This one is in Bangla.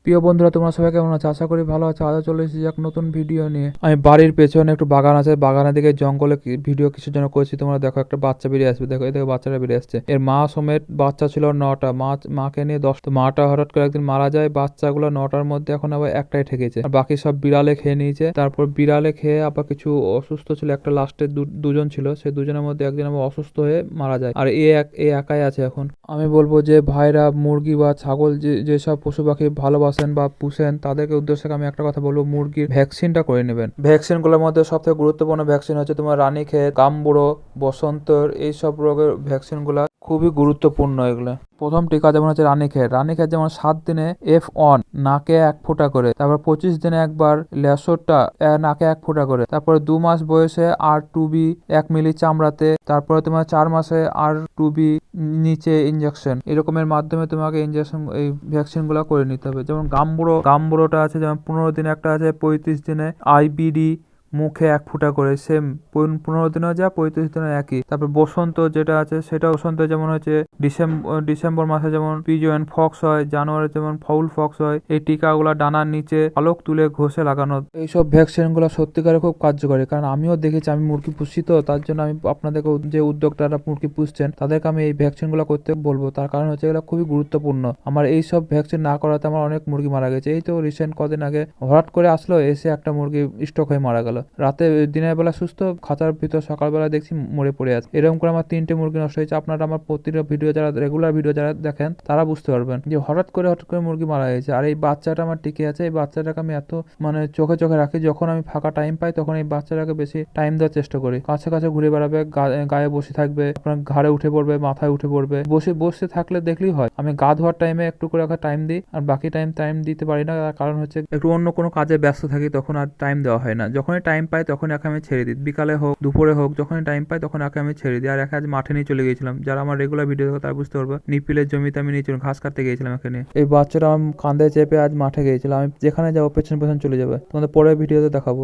প্রিয় বন্ধুরা, তোমরা সবাই কেমন আছো? আশা করি ভালো আছো। আজও চলে এসেছি এক নতুন ভিডিও নিয়ে। আমি বাড়ির পেছনে একটু বাগান আছে, বাগানের দিকে জঙ্গলে ভিডিও কিছুর জন্য করেছি। তোমরা দেখো, একটা বাচ্চা বেরিয়ে আসবে, দেখো এই দেখো বাচ্চাটা বেরিয়ে আসছে। এর মা সমেত বাচ্চা ছিল 9টা, মাকে নিয়ে 10। তো মাটা হঠাৎ করে একদিন মারা যায়। বাচ্চাগুলো 9টার মধ্যে এখন আবার একটাই ঠেকেছে, আর বাকি সব বিড়ালে খেয়ে নিয়েছে। তারপর বিড়ালে খেয়ে আবার কিছু অসুস্থ ছিল, একটা লাস্টে দুজন ছিল, সেই দুজনের মধ্যে একজন আবার অসুস্থ হয়ে মারা যায়। আর এ একাই আছে এখন। আমি বলবো যে ভাইরা মুরগি বা ছাগল যেসব পশু পাখি ভালোবাসেন বা পুষেন, তাদেরকে উদ্দেশ্যে আমি একটা কথা বলবো, মুরগির ভ্যাকসিনটা করে নেবেন। ভ্যাকসিনগুলোর মধ্যে সবথেকে গুরুত্বপূর্ণ ভ্যাকসিন হচ্ছে তোমার রানীক্ষেত, গাম্বুড়ো, বসন্তর, এইসব রোগের ভ্যাকসিনগুলো খুবই গুরুত্বপূর্ণ। এগুলো প্রথম টিকা যেমন হচ্ছে রানীক্ষেত যেমন 7 দিনে F1 নাকে 1 ফোঁটা করে, তারপর 25 দিনে একবার লেসোটা নাকে 1 ফোঁটা করে, তারপরে 2 মাস বয়সে R2B 1 মিলি চামড়াতে, তারপরে তোমার 4 মাসে R2B নিচে ইনজেকশন। এরকমের মাধ্যমে তোমাকে ইনজেকশন এই ভ্যাকসিন গুলা করে নিতে হবে। যেমন গাম্বুড়োটা আছে যেমন 15 দিনে একটা আছে, 35 দিনে IBD মুখে 1 ফোঁটা করে, সেম 15 দিনেও যা 35 দিনে একই। তারপর বসন্ত যেটা আছে সেটা বসন্ত যেমন হচ্ছে ডিসেম্বর মাসে যেমন পিজিওন ফক্স হয়, জানুয়ারি যেমন ফাউল ফক্স হয়। এই টিকাগুলা ডানার নিচে পালক তুলে ঘষে লাগানো। এইসব ভ্যাকসিন গুলা সত্যিকারে খুব কার্যকরী, কারণ আমিও দেখেছি, আমি মুরগি পুষি, তো তার জন্য আমি আপনাদেরকে, যে উদ্যোক্তারা মুরগি পুষছেন তাদেরকে আমি এই ভ্যাকসিন গুলা করতে বলবো। তার কারণ হচ্ছে এগুলো খুবই গুরুত্বপূর্ণ। আমার এই সব ভ্যাকসিন না করাতে আমার অনেক মুরগি মারা গেছে। এই তো রিসেন্ট কদিন আগে হঠাৎ করে আসলো, এসে একটা মুরগি স্ট্রোক হয়ে মারা গেল। রাতে দিনের বেলা সুস্থ, খাঁচার ভিতর সকালবেলা দেখছি মরে পড়ে আছে। এরকম করে আমার 3টে মুরগি নষ্ট হয়েছে। আপনারা আমার প্রতিটা ভিডিও, যারা রেগুলার ভিডিও যারা দেখেন, তারা বুঝতে পারবেন যে হঠাৎ করে মুরগি মারা গেছে। আর এই বাচ্চাটা আমার টিকে আছে। এই বাচ্চাটাকে আমি এত চোখে চোখে রাখি, যখন আমি ফাঁকা টাইম পাই তখন এই বাচ্চাটাকে বেশি টাইম দেওয়ার চেষ্টা করি। কাছে কাছে ঘুরে বেড়াবে, গায়ে বসে থাকবে, আপনার ঘাড়ে উঠে পড়বে, মাথায় উঠে পড়বে। বসে থাকলে দেখলেই হয়। আমি গা ধোয়ার টাইমে একটু করে টাইম দিই, আর বাকি টাইম দিতে পারি না। তার কারণ হচ্ছে একটু অন্য কোনো কাজে ব্যস্ত থাকি, তখন আর টাইম দেওয়া হয় না। যখনই টাইম পাই তখন একে আমি ছেড়ে দিই, বিকালে হোক দুপুরে হোক, যখনই টাইম পাই তখন একে আমি ছেড়ে দিই। আর একে আজ মাঠে নিয়ে চলে গিয়েছিলাম, যারা আমার রেগুলার ভিডিও দেখো তারা বুঝতে পারবে, নিপিলের জমিতে আমি নিয়ে ঘাস কাটতে গিয়েছিলাম এখানে। এই বাচ্চাটা আমি কাঁধে চেপে আজ মাঠে গিয়েছিলাম। আমি যেখানে যাবো পেছন পেছন চলে যাবে। তোমাদের পরের ভিডিওতে দেখাবো।